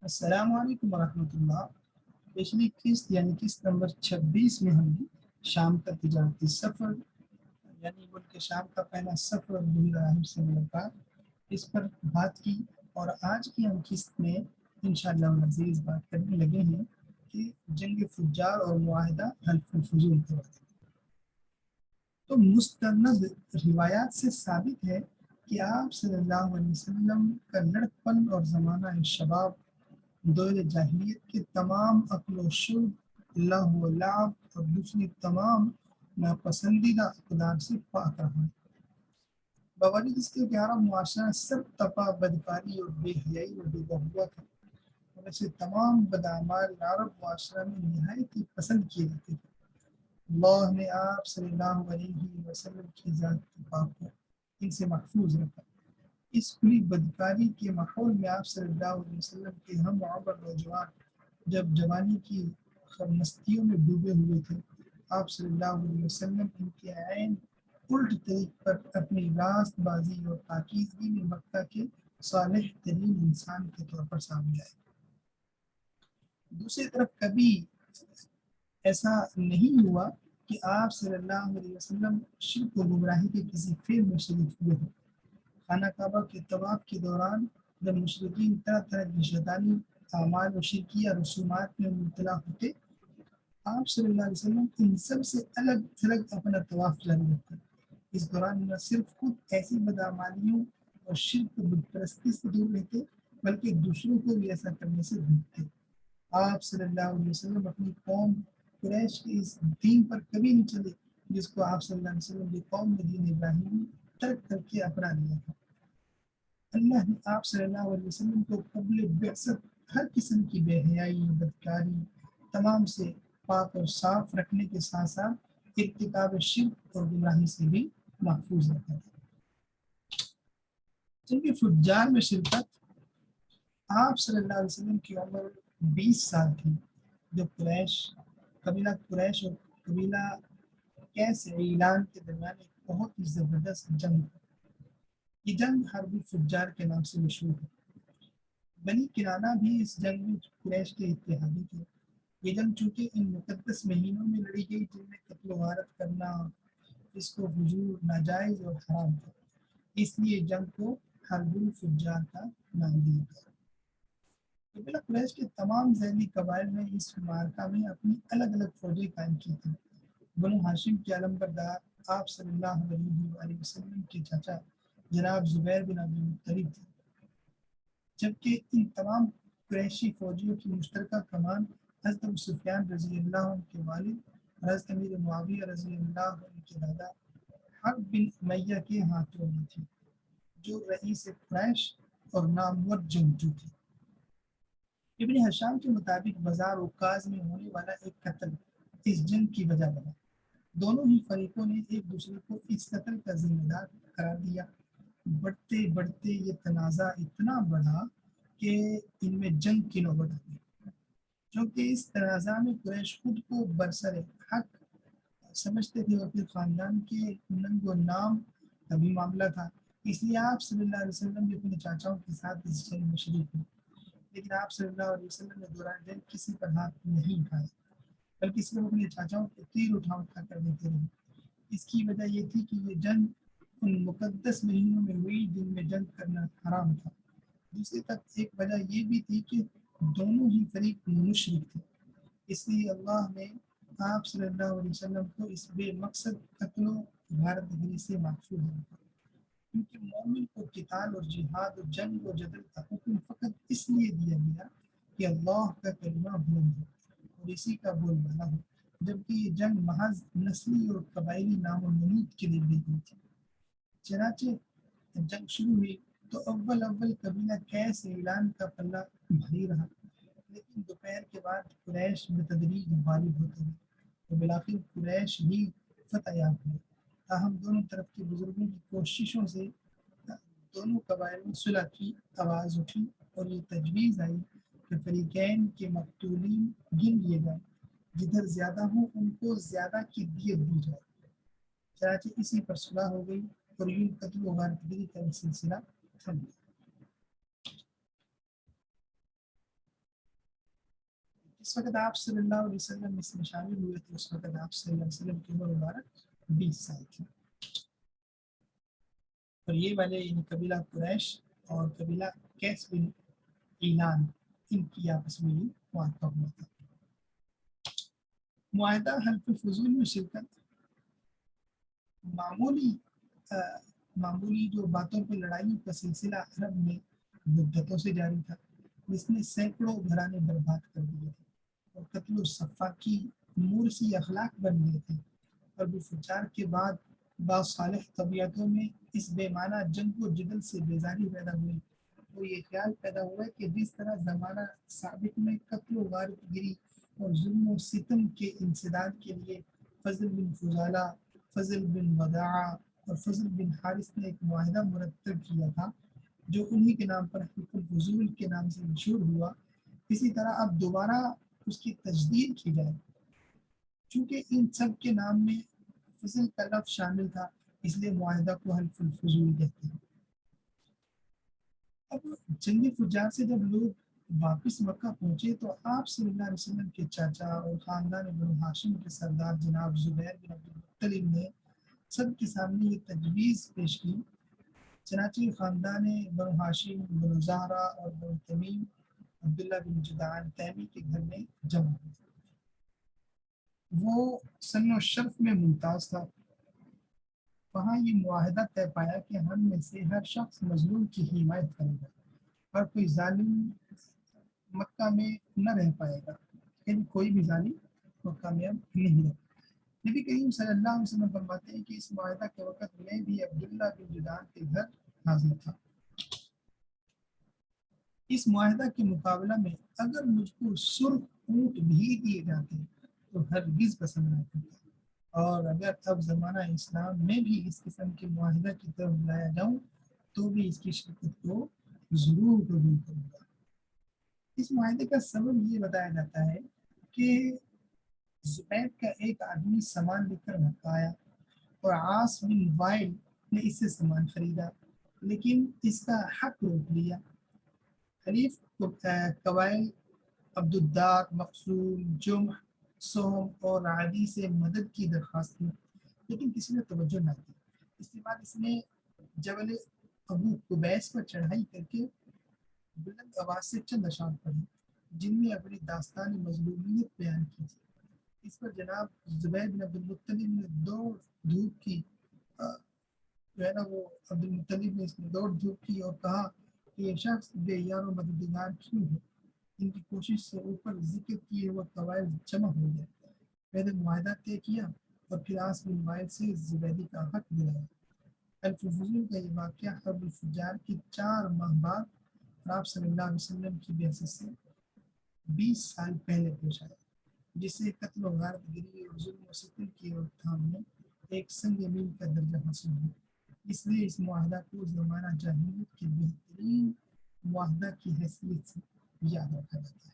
السلام علیکم ورحمۃ اللہ۔ پچھلی قسط یعنی قسط نمبر 26 میں ہم نے شام کا تجارتی سفر یعنی ملک شام کا پہلا سفر اور نبی راہب سے ملاقات اس پر بات کی، اور آج کی ہم قسط میں انشاءاللہ العزیز بات کرنے لگے ہیں کہ جنگ فجار اور معاہدہ حلف الفضول کے بارے میں۔ تو مستند روایات سے ثابت ہے کہ آپ صلی اللہ علیہ وسلم کا لڑکپن اور زمانہ شباب دور جاہلیت کے تمام عقل و شرب، لہو و لعب اور دوسری تمام ناپسندیدہ اقدار سے پاک رہا۔ باوجود اس کے کہ عرب معاشرہ سب تپا بدکاری اور بے حیائی میں ڈوبا ہوا تھا، اور ایسے تمام بدعمال عرب معاشرہ میں نہایت ہی پسند کیے جاتے تھے۔ اللہ نے آپ صلی اللہ علیہ وسلم کی ذات پاک کو ان سے محفوظ رکھا۔ اس کھلی بدکاری کے ماحول میں آپ صلی اللہ علیہ وسلم کے ہم عمر نوجوان جب جوانی کی مستیوں میں ڈوبے ہوئے تھے، آپ صلی اللہ علیہ وسلم ان کے عین الٹ طریق پر اپنی راست بازی اور پاکیزگی میں مکہ کے صالح ترین انسان کے طور پر سامنے آئے۔ دوسری طرف کبھی ایسا نہیں ہوا کہ آپ صلی اللہ علیہ وسلم شرک و گمراہی کے کسی فعل میں شریک ہوئے ہوں۔ خانہ کعبہ کے طواف کے دوران جب مشرکین طرح طرح کی شیطانی اعمال و شرکیہ رسومات میں مبتلا ہوتے، آپ صلی اللہ علیہ وسلم ان سب سے الگ تھلگ اپنا طواف جاری رکھتے۔ اس دوران نہ صرف خود ایسی بدعمالیوں اور شرک و بت پرستی سے دور رہتے، بلکہ دوسروں کو بھی ایسا کرنے سے روکتے۔ آپ صلی اللہ علیہ وسلم اپنی قوم قریش کے اس دین پر کبھی نہیں چلے جس کو آپ صلی اللہ علیہ وسلم کی قوم نے دین ابراہیمی ترک کر کے اپنا لیا تھا۔ اللہ نے آپ صلی اللہ علیہ وسلم کو قبل بعثت ہر قسم کی بے حیائی، بدکاری تمام سے پاک اور صاف رکھنے کے ساتھ ساتھ ارتکاب شرک اور گمراہی سے بھی محفوظ رکھا تھا۔ جنگ فجار میں شرکت، آپ صلی اللہ علیہ وسلم کی عمر 20 سال تھی جب قبیلہ قریش اور قبیلہ کیس اعلان کے درمیان ایک بہت ہی زبردست جنگ تھا۔ یہ جنگ حرب الفجار کے نام سے مشہور ہے۔ بنی کنانہ بھی اس جنگ میں قریش کے اتحادی تھے۔ یہ جنگ چونکہ ان مقدس مہینوں میں لڑی گئی جن میں قتل و غارت کرنا، فسق و فجور ناجائز اور حرام تھا، اس لیے جنگ کو حرب الفجار کا نام دیا گیا۔ قبیلہ قریش کے تمام ذیلی قبائل نے اس معرکہ میں اپنی الگ الگ فوجیں قائم کی تھیں۔ بنو ہاشم کے علمبردار آپ صلی اللہ علیہ وآلہ وسلم کے چاچا جناب زبیر بن عبد المطلب تھے، جبکہ ان تمام قریشی فوجیوں کی مشترکہ کمان حضرت ابو سفیان رضی اللہ عنہ کے والد اور حضرت امیر معاویہ رضی اللہ عنہ کے دادا حرب بن امیہ کے ہاتھوں میں تھی، جو رئیس قریش اور نامور جنگجو تھے۔ ابن ہشام کے مطابق بازار اوکاز میں ہونے والا ایک قتل اس جنگ کی وجہ بنا۔ دونوں ہی فریقوں نے ایک دوسرے کو اس قتل کا ذمہ دار قرار دیا۔ بڑھتے بڑھتے یہ تنازع اتنا بڑھا کہ ان میں جنگ کی نوبت آ گئی۔ چونکہ اس تنازع میں قریش خود کو برسر حق سمجھتے تھے اور پھر خاندان کے ننگ و نام کا بھی معاملہ تھا، اس لیے آپ صلی اللہ علیہ وسلم بھی اپنے چاچاؤں کے ساتھ اس جنگ میں شریک ہوئے۔ لیکن آپ صلی اللہ علیہ وسلم نے دوران جنگ کسی پر ہاتھ نہیں اٹھایا، بلکہ صرف اپنے چاچاؤں کو تیر اٹھا کر دیتے رہے۔ اس کی وجہ یہ تھی کہ یہ جنگ ان مقدس مہینوں میں ہوئی جن میں جنگ کرنا حرام تھا۔ دوسری طرف ایک وجہ یہ بھی تھی کہ دونوں ہی فریق مشرک تھے، اس لیے اللہ نے آپ صلی اللہ علیہ وسلم کو اس بے مقصد قتل و غارت گری سے محفوظ رکھا، کیونکہ مومن کو قتال اور جہاد اور جنگ و جدل کا حکم فقط اس لیے دیا گیا کہ اللہ کا کلمہ بلند ہو اور اسی کا بول بالا ہو، جبکہ یہ جنگ محض نسلی اور قبائلی نام و نمود کے لیے دی گئی تھی۔ چنانچہ جنگ شروع ہوئی تو اول قبیلہ کیس اعلان کا پلہ بھاری رہا، لیکن دوپہر کے بعد قریش بتدریج غالب ہوتے گئے اور بالآخر قریش ہی فتح یاب ہوئے۔ تاہم دونوں طرف کے بزرگوں کی کوششوں سے دونوں قبائل میں صلح کی آواز اٹھی اور یہ تجویز آئی کہ فریقین کے مقتولین گن لیے جائیں، جدھر زیادہ ہوں ان کو زیادہ کی دیت دی جائے۔ چنانچہ اسی پر صلح ہو گئی اور یوں قتل و غارت گری کا سلسلہ تھم گیا۔ جس وقت آپ صلی اللہ علیہ وسلم اس میں شامل ہوئے تھے اس وقت آپ صلی اللہ علیہ وسلم کی عمر مبارک 20 سال تھی. اور یہ والے یعنی قبیلہ قریش اور قبیلہ کیس بن اعلان ان کی آپس میں یہ معاہدہ ہوا تھا. معاہدہ حلف فضول میں شرکت معمولی جو باتوں پہ لڑائیوں کا سلسلہ عرب میں مدتوں سے جاری تھا جس نے سینکڑوں گھرانے برباد کر دیے تھے اور قتل و صفاقی امور سی اخلاق بن گئے تھے. اور فجار کے بعد بعض صالح طبیعتوں میں اس بے معنی جنگ و جدل سے بیزاری پیدا ہوئی. تو یہ خیال پیدا ہوا کہ جس طرح زمانہ سابق میں قتل و غارت گری اور ظلم و ستم کے انسداد کے لیے فضل بن فضالہ، فضل بن وداع اور فضل بن حارث نے ایک معاہدہ مرتب کیا تھا جو انہی کے نام پر حلف الفضول کے نام سے مشہور ہوا، اسی طرح اب دوبارہ اس کی تجدید کی جائے. چونکہ ان سب کے نام میں فضل کا لفظ شامل تھا اس لیے معاہدہ کو حلف الفضول کہتے ہیں. اب جنگ فجار سے جب لوگ واپس مکہ پہنچے تو آپ صلی اللہ علیہ وسلم کے چاچا اور خاندان بنو ہاشم کے سردار جناب زبیر بن عبد المطلب نے سب کے سامنے یہ تجویز پیش کی. چنانچہ خاندان بنو ہاشم، بنو زہرہ اور بنو تمیم عبداللہ بن جدعان تیمی کے گھر میں جمع ہوئے. وہ سن و شرف میں ممتاز تھا. وہاں یہ معاہدہ طے پایا کہ ہم میں سے ہر شخص مظلوم کی حمایت کرے گا اور کوئی ظالم مکہ میں نہ رہ پائے گا، یعنی کوئی بھی ظالم مکہ میں اب نہیں رہے. نبی کریم صلی اللہ علیہ وسلم فرماتے ہیں کہ اس معاہدہ کے وقت میں بھی عبداللہ بن جدعان کے گھر حاضر تھا. اس معاہدہ کے مقابلہ میں اگر مجھ کو سرخ اونٹ بھی دیے جاتے تو ہرگز پسند نہ کرتا، اور اگر اب زمانہ اسلام میں بھی اس قسم کے معاہدہ کی طرف بلایا جاؤں تو بھی اس کی شرکت کو ضرور قبول کروں گا. اس معاہدے کا سبب یہ بتایا جاتا ہے کہ زبیر کا ایک آدمی سامان لے کر مکہ آیا اور عاص بن وائل نے اس سے سامان خریدا لیکن اس کا حق روک لیا. حریف قبائل عبدالدار، مقصول، جمح، سوم اور عادی سے مدد کی درخواست کی لیکن کسی نے توجہ نہ کی. اس کے بعد اس نے جبل ابو قبیس پر چڑھائی کر کے بلند آواز سے چند اشعار پڑھی جن میں اپنی داستان مظلومیت بیان کی تھی. اس پر جناب زبیر بن عبد المطلب نے دوڑ دھوپ کی جو ہے نا وہ عبد المطلب نے اس میں دوڑ دھوپ کی اور کہا کہ یہ شخص بے یار و مددگار کیوں ہے. ان کی کوشش سے اوپر ذکر کیے وہ قواعد جمع ہو گئے. پہلے معاہدہ طے کیا اور پھر آس بن وائل سے زبیدی کا حق دلایا. حلف فضول کا یہ واقعہ حرب الفجار کی 4 ماہ بعد اور آپ صلی اللہ علیہ وسلم کی بعثت سے 20 سال پہلے پیش آیا، جسے قتل و غارت گری اور ظلم و ستم کی روک تھام میں ایک سنگ میل کا درجہ حاصل ہوا. اس لیے اس معاہدہ کو زمانہ جاہلیت کے بہترین معاہدہ کی حیثیت سے یاد رکھا جاتا ہے.